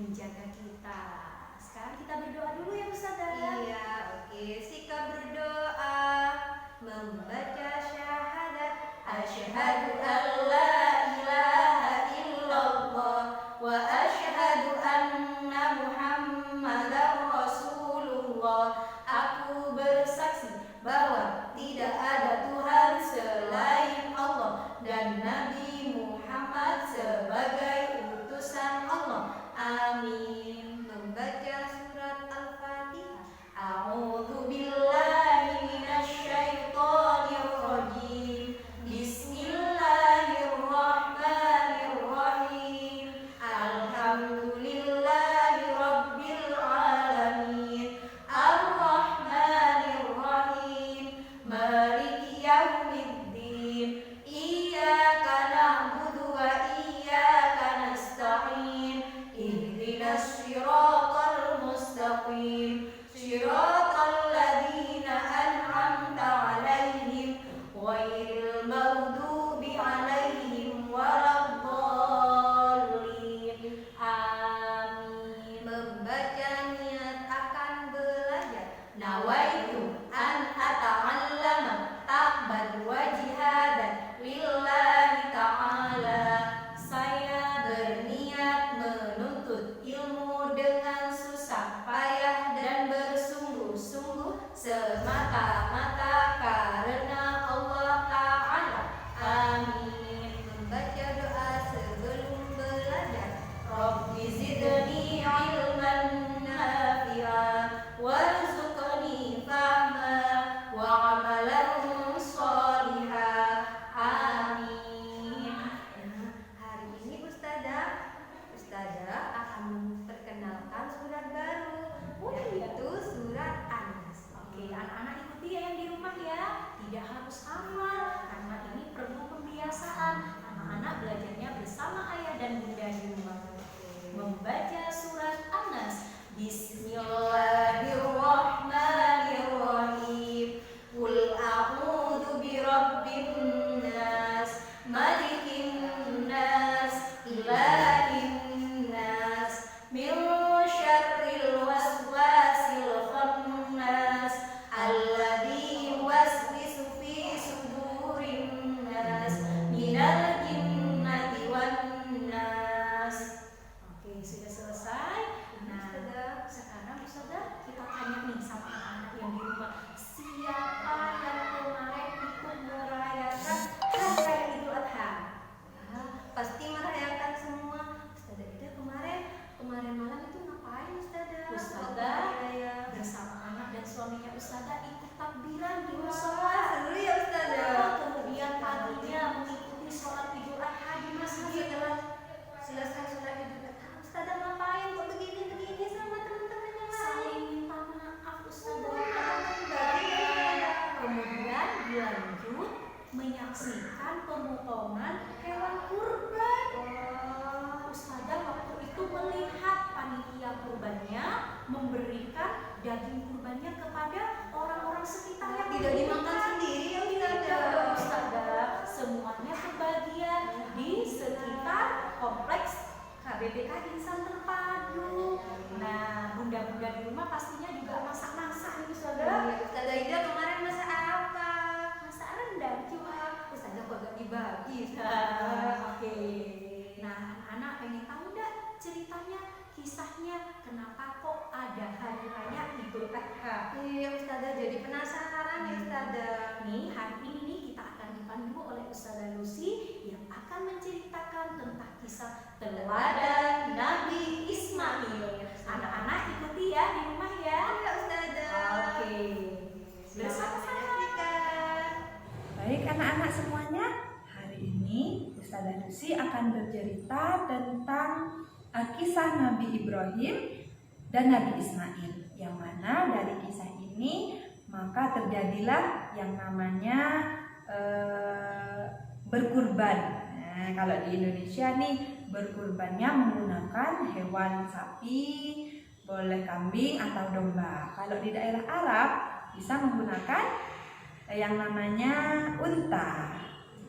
menjaga kita. Sekarang kita berdoa dulu ya Ustazah. Iya, oke. Sikap berdoa, membaca syahadat, asyhadu an la ilaha illallah wa asyhadu anna Muhammadar Rasulullah. Aku bersaksi bahwa tidak ada Tuhan selain Allah dan Nabi Muhammad sebagai utusan Allah. Amin. Membaca surat Al-Fatihah. A'udzu billahi minasyaitonir rajim. Bismillahirrahmanirrahim. Alhamdulillahi rabbil alamin. Ar-Rahmanir Rahim. Maliki yaumiddin. Iyyaka na'budu wa iyyaka nasta'in. Ihdinas siratal mustaqim. Siratal ladzina an'amta 'alaihim ghairil maghdubi 'alaihim waladdallin. Amin. Membaca niat akan belajar. Nawaitu an ata'allama ta'ban wa jihadan lillahi ta'ala. Saya berniat menuntut ilmu dengan susah payah dan bersungguh-sungguh semata-mata karena Allah Ta'ala. Amin. Membaca doa sebelum belajar. Rabbi zidni ilman nafi'a warzuqni fahma wa amalan shalihah. Amin. Hari ini Ustazah akan memperkenalkan surat baru, yaitu surat An-Nas. Oke, anak-anak ikuti ya yang di rumah ya. Tidak harus hafal karena ini perlu pembiasaan. Anak-anak belajarnya bersama ayah dan bunda di rumah. Membaca surat An-Nas. Bismillahirrahmanirrahim. Qul a'udzu birabbin nas, malikin nas, ilahin nas, min syarril waswasil khannas, alladzi yuwaswisu fi sudurin nas, minal jinnati wan nas. Oke, sudah selesai. Nah, sekarang Ustazah kita tanya nih sama anak-anak yang di rumah. Siapa yang kemarin ikut merayakan Hari Raya Idul Adha? Pasti merayakan semua. Ustazah Ida kemarin malam itu ngapain Ustazah? Ustazah bersama anak dan suaminya Ustazah ikut takbiran di musola. Seru ya Ustazah. Kemudian paginya mengikuti sholat Idul Adha di masjid. Selesai sholat Idul Adha, Ustazah ngapain kok begini sama teman-teman yang lain? Saling minta maaf Ustazah. Baik. Kemudian dilanjut menyaksikan pemotongan hewan kurban. Ustazah waktu itu melihat panitia kurbannya memberikan daging kurbannya kepada orang-orang sekitar yang Tidak dimakan sendiri ya Tidak Ustazah. dong, Ustazah. Semuanya kebagian di sekitar kompleks KBBK Insan Terpadu. Nah, bunda-bunda di rumah pastinya juga masak-masak nih Ustazah. Ustazah Ida kemarin masak apa? Masak rendang juga. Ustazah kok gak dibagi? Oke. Nah, anak-anak pengen tahu enggak ceritanya, kisahnya kenapa kok ada hari raya Idul Adha? Iya Ustazah, jadi penasaran ya Ustazah. Nih, hari ini nih kita akan dipandu oleh Ustazah Lucy yang akan menceritakan tentang kisah teladan Nabi Ismail. Anak-anak ikuti ya di rumah ya. Iya Ustazah. Oke. Bersama-sama. Baik anak-anak semuanya, hari ini Ustazah Lucy akan bercerita tentang kisah Nabi Ibrahim dan Nabi Ismail, yang mana dari kisah ini maka terjadilah yang namanya berkurban. Nah, kalau di Indonesia nih berkurbannya menggunakan hewan sapi, boleh kambing atau domba. Kalau di daerah Arab bisa menggunakan yang namanya unta.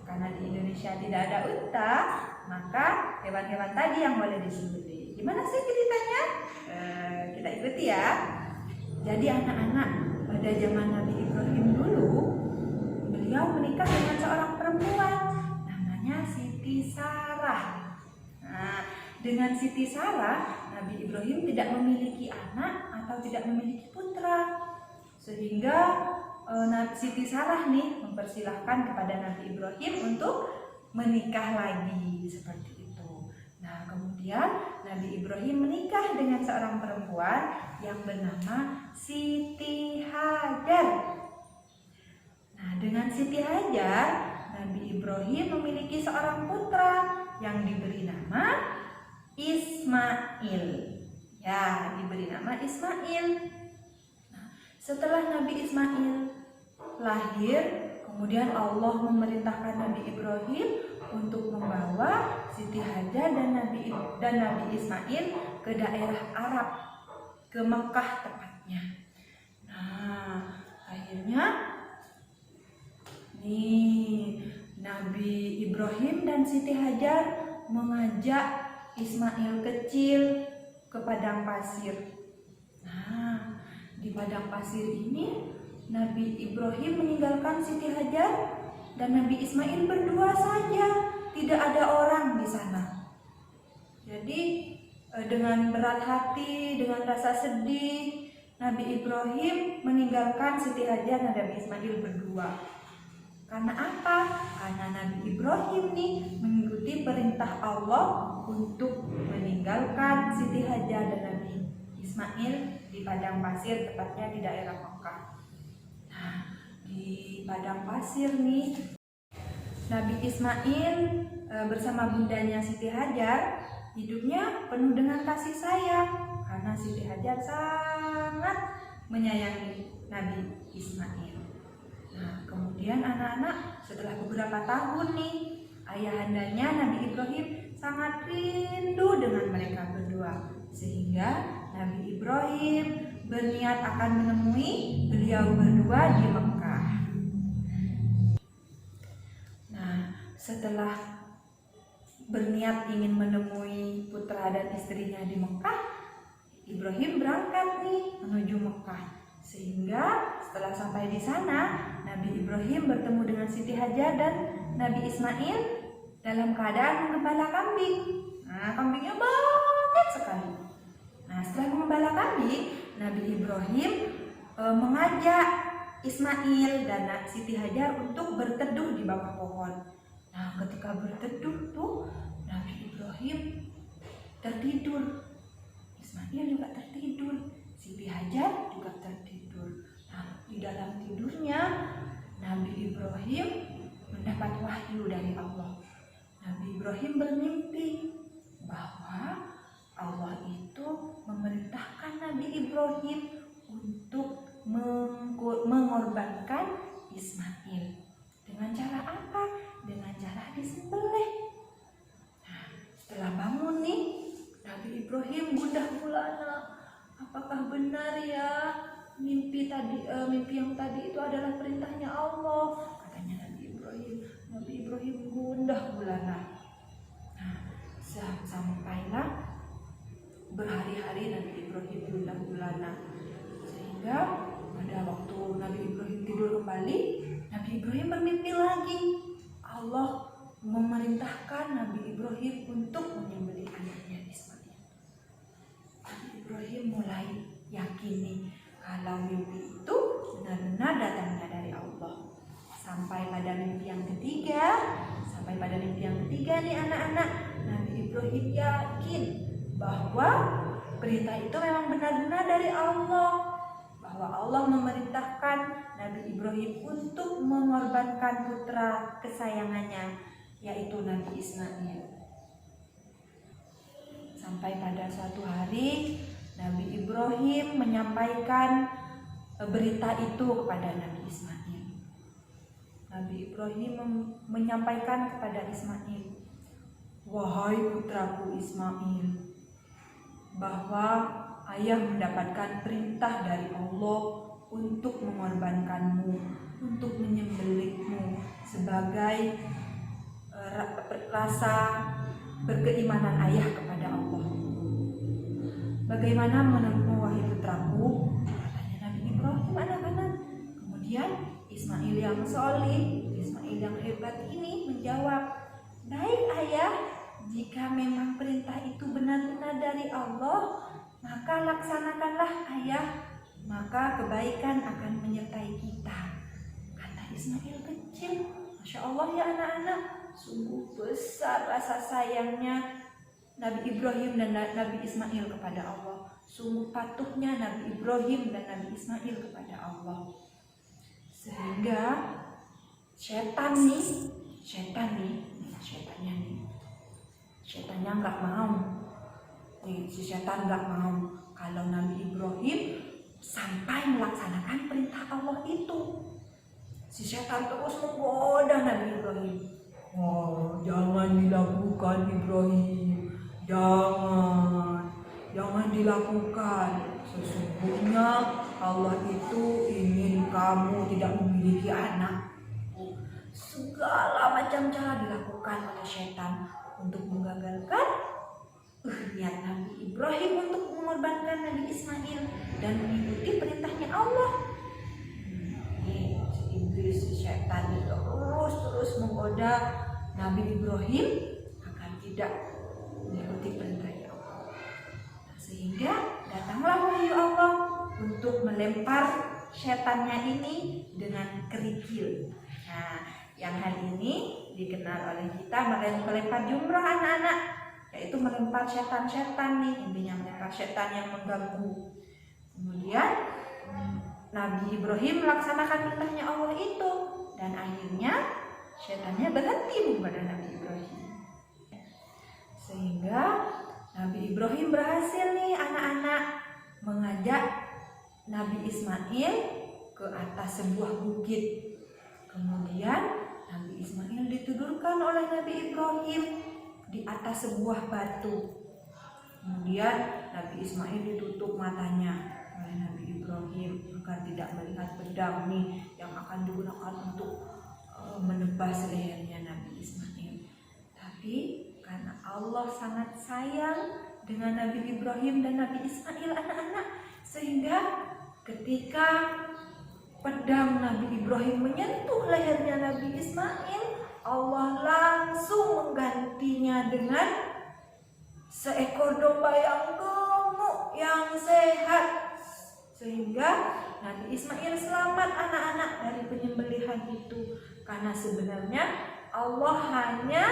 Karena di Indonesia tidak ada unta, maka hewan-hewan tadi yang boleh disembelih. Gimana sih ceritanya? Kita ikuti ya. Jadi anak-anak, pada zaman Nabi Ibrahim dulu, beliau menikah dengan seorang perempuan namanya Siti Sarah. Nah, dengan Siti Sarah, Nabi Ibrahim tidak memiliki anak atau tidak memiliki putra, sehingga Siti Sarah nih mempersilahkan kepada Nabi Ibrahim untuk menikah lagi seperti itu. Nah, kemudian Nabi Ibrahim menikah dengan seorang perempuan yang bernama Siti Hajar. Nah, dengan Siti Hajar, Nabi Ibrahim memiliki seorang putra yang diberi nama Ismail. Ya, diberi nama Ismail. Nah, setelah Nabi Ismail lahir, kemudian Allah memerintahkan Nabi Ibrahim untuk membawa Siti Hajar dan Nabi Ismail ke daerah Arab, ke Mekah tepatnya. Nah, akhirnya Nabi Ibrahim dan Siti Hajar mengajak Ismail kecil ke padang pasir. Nah, di padang pasir ini Nabi Ibrahim meninggalkan Siti Hajar dan Nabi Ismail berdua saja, tidak ada orang di sana. Jadi dengan berat hati, dengan rasa sedih, Nabi Ibrahim meninggalkan Siti Hajar dan Nabi Ismail berdua. Karena apa? Karena Nabi Ibrahim nih mengikuti perintah Allah untuk meninggalkan Siti Hajar dan Nabi Ismail di padang pasir, tepatnya di daerah Mekah. Nah, di padang pasir nih Nabi Ismail bersama bundanya Siti Hajar hidupnya penuh dengan kasih sayang karena Siti Hajar sangat menyayangi Nabi Ismail. Nah, kemudian anak-anak, setelah beberapa tahun nih, ayahandanya Nabi Ibrahim sangat rindu dengan mereka berdua, sehingga Nabi Ibrahim berniat akan menemui beliau berdua di Mekah. Nah, setelah berniat ingin menemui putra dan istrinya di Mekah, Ibrahim berangkat nih menuju Mekah. Sehingga setelah sampai di sana, Nabi Ibrahim bertemu dengan Siti Hajar dan Nabi Ismail dalam keadaan menggembala kambing. Nah, kambingnya banyak sekali. Nah, setelah mengembala kambing, Nabi Ibrahim mengajak Ismail dan Siti Hajar untuk berteduh di bawah pohon. Nah, ketika berteduh tuh, Nabi Ibrahim tertidur. Ismail juga tertidur. Siti Hajar juga tertidur. Nah, di dalam tidurnya Nabi Ibrahim mendapat wahyu dari Allah. Nabi Ibrahim bermimpi bahwa Allah itu memerintahkan Nabi Ibrahim untuk mengorbankan Ismail. Dengan cara apa? Dengan cara disembelih. Nah, setelah bangun nih, Nabi Ibrahim gundah gulana. Apakah benar ya mimpi yang tadi itu adalah perintahnya Allah? Katanya Nabi Ibrahim. Nabi Ibrahim gundah gulana. Nah, sampailah berhari-hari Nabi Ibrahim gundah gulana, sehingga pada waktu Nabi Ibrahim tidur kembali, Nabi Ibrahim bermimpi lagi. Allah memerintahkan Nabi Ibrahim untuk menyembelih anaknya Ismail. Ibrahim mulai yakini kalau mimpi itu benar-benar datangnya dari Allah. Sampai pada mimpi yang ketiga nih anak-anak, Nabi Ibrahim yakin bahwa berita itu memang benar-benar dari Allah, bahwa Allah memerintahkan Nabi Ibrahim untuk mengorbankan putra kesayangannya, yaitu Nabi Ismail. Sampai pada suatu hari Nabi Ibrahim menyampaikan berita itu kepada Nabi Ismail. Nabi Ibrahim menyampaikan kepada Ismail, "Wahai putraku Ismail, bahwa ayah mendapatkan perintah dari Allah untuk mengorbankanmu, untuk menyembelihmu sebagai rasa berkeimanan ayah kepada Allah. bagaimana menurutmu wahai putraku? Katanya Nabi Ibrahim, anak-anak. Kemudian Ismail yang solih, Ismail yang hebat ini menjawab, baik ayah, jika memang perintah itu benar-benar dari Allah, maka laksanakanlah ayah, maka kebaikan akan menyertai kita. Kata Ismail kecil. Masya Allah ya anak-anak, sungguh besar rasa sayangnya Nabi Ibrahim dan Nabi Ismail kepada Allah. Sungguh patuhnya Nabi Ibrahim dan Nabi Ismail kepada Allah. Sehingga setannya nggak mau. Si setan nggak mau kalau Nabi Ibrahim sampai melaksanakan perintah Allah itu. Si setan terus menggoda Nabi Ibrahim. Oh, jangan dilakukan Ibrahim, jangan dilakukan. Sesungguhnya Allah itu ingin kamu tidak memiliki anak. Segala macam cara dilakukan oleh setan untuk menggagalkan niat Nabi Ibrahim untuk mengorbankan Nabi Ismail dan mengikuti perintahnya Allah. Iblis setan itu terus menggoda Nabi Ibrahim agar tidak mengikuti perintahnya Allah. Sehingga datanglah wahyu Allah untuk melempar setannya ini dengan kerikil. Nah, yang hari ini dikenal oleh kita melempar jumrah anak-anak, yaitu melempar setan-setan nih, intinya melempar setan yang mengganggu. Kemudian Nabi Ibrahim melaksanakan perintahnya Allah itu, dan akhirnya setannya berhenti kepada Nabi Ibrahim. Sehingga Nabi Ibrahim berhasil nih anak-anak mengajak Nabi Ismail ke atas sebuah bukit. Kemudian Nabi Ismail ditidurkan oleh Nabi Ibrahim di atas sebuah batu. Kemudian Nabi Ismail ditutup matanya oleh Nabi Ibrahim agar tidak melihat pedang nih yang akan digunakan untuk menebas lehernya Nabi Ismail. Tapi karena Allah sangat sayang dengan Nabi Ibrahim dan Nabi Ismail anak-anak, sehingga ketika pedang Nabi Ibrahim menyentuh lehernya Nabi Ismail, Allah langsung menggantinya dengan seekor domba yang gemuk, yang sehat, sehingga Nabi Ismail selamat anak-anak dari penyembelihan itu. Karena sebenarnya Allah hanya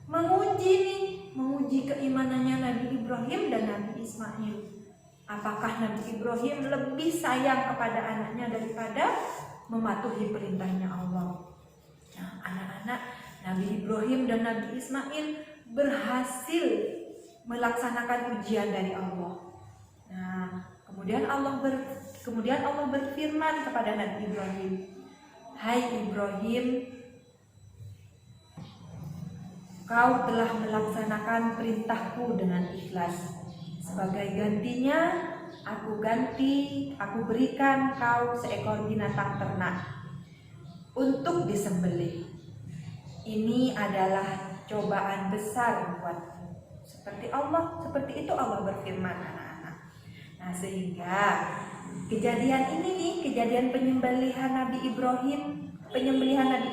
menguji keimanannya Nabi Ibrahim dan Nabi Ismail. Apakah Nabi Ibrahim lebih sayang kepada anaknya daripada mematuhi perintahnya Allah? Nah, anak-anak, Nabi Ibrahim dan Nabi Ismail berhasil melaksanakan ujian dari Allah. Nah, kemudian Allah berfirman kepada Nabi Ibrahim, "Hai Ibrahim, kau telah melaksanakan perintahku dengan ikhlas. Sebagai gantinya, aku berikan kau seekor binatang ternak untuk disembelih. Ini adalah cobaan besar buatku." Seperti itu Allah berfirman anak-anak. Nah, sehingga kejadian ini nih, kejadian penyembelihan Nabi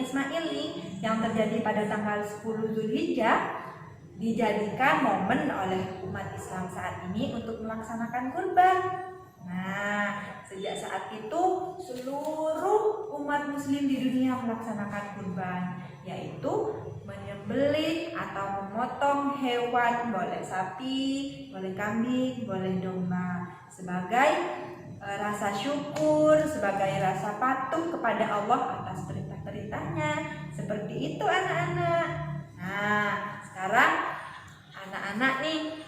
Ismail nih yang terjadi pada tanggal 10 Zulhijjah dijadikan momen oleh umat Islam saat ini untuk melaksanakan kurban. Nah, sejak saat itu seluruh umat muslim di dunia melaksanakan kurban, yaitu menyembelih atau memotong hewan, boleh sapi, boleh kambing, boleh domba, sebagai rasa syukur, sebagai rasa patuh kepada Allah atas perintah-perintahnya. Seperti itu anak-anak. Nah, sekarang anak-anak nih,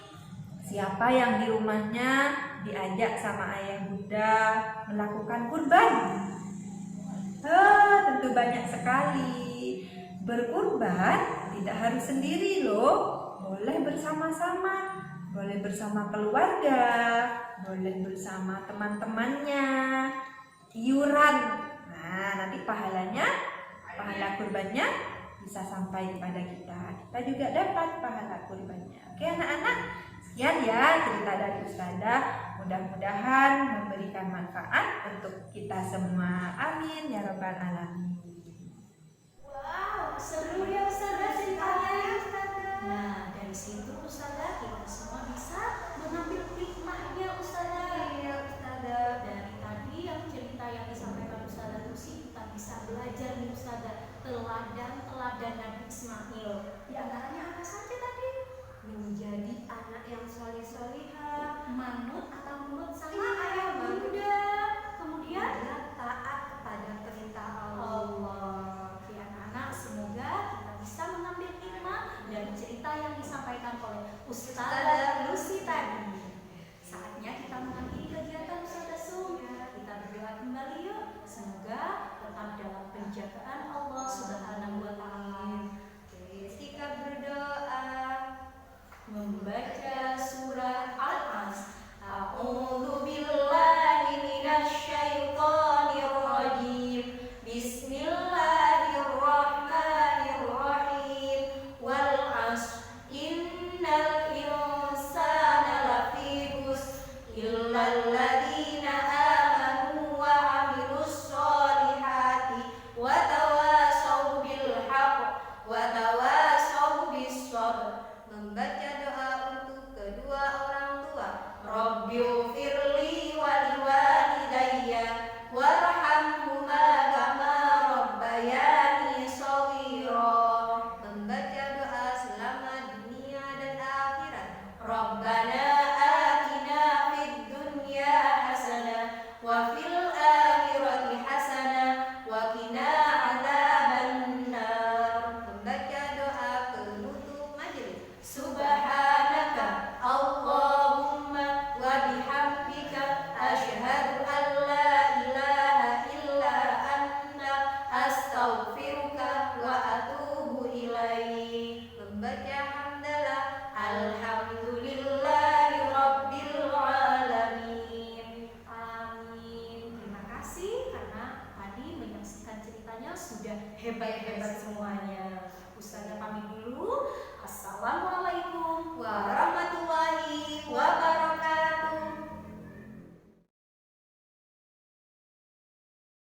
siapa yang di rumahnya diajak sama ayah bunda melakukan kurban? Tentu banyak sekali. Berkurban tidak harus sendiri loh, boleh bersama-sama, boleh bersama keluarga, boleh bersama teman-temannya, iuran. Nah, nanti pahala kurbannya bisa sampai kepada kita. Kita juga dapat pahala kurbannya. Oke anak-anak, Sekian ya cerita dari Ustazah. Mudah-mudahan memberikan manfaat untuk kita semua. Amin ya rabbal alamin. Wow, seru ya Ustazah ceritanya ya. Nah, dari situ Ustazah kita semua bisa mengambil hikmahnya Ustazah. Iya Ustazah. Dari tadi yang cerita yang disampaikan Ustazah Lucy, kita bisa belajar nih Ustazah teladan Nabi Ismail. Di antaranya apa saja tadi? Menjadi anak yang soleh-solehah, Manut atau nurut sama Iya, ayah manut. bunda. Kemudian dia taat kepada perintah Allah. Allah. Oke anak-anak, semoga kita bisa mengambil hikmah dari cerita yang disampaikan oleh Ustazah Lucy tadi. Saatnya kita mengakhiri kegiatan Ustazah Sum. Kita berdoa kembali yuk. Semoga tetap dalam penjagaan Allah Subhanahu wa taala. Oke, sikap berdoa. Membaca surah Al-As. A'udzu billahi minasy syaithanir rajim. Bismillahirrahmanirrahim. Wal 'ashr innal insana lafi khusr illal ladzina amanu wa 'amilus sholihati wa tawasaw bil haqq wa tawasaw bis sabr. Membaca doa untuk kedua orang tua. Rabbighfirli wa liwalidayya warhamhuma kama rabbayani shaghira. Membaca doa selama dunia dan akhirat. Rabbana atina fid dunya hasanah wa fil akhirati hasanah wa qina adzabannar. Membaca doa penutup majelis. Subhanaka Allahumma wa bihamdika asyhadu an la ilaha illa anta astaghfiruka wa atubu ilaik. Membaca hamdalah. Alhamdulillahi rabbil alamin. Amin. Terima kasih karena tadi menyaksikan ceritanya sudah hebat-hebat semuanya. Ustazah pamit dulu. Assalamualaikum warahmatullahi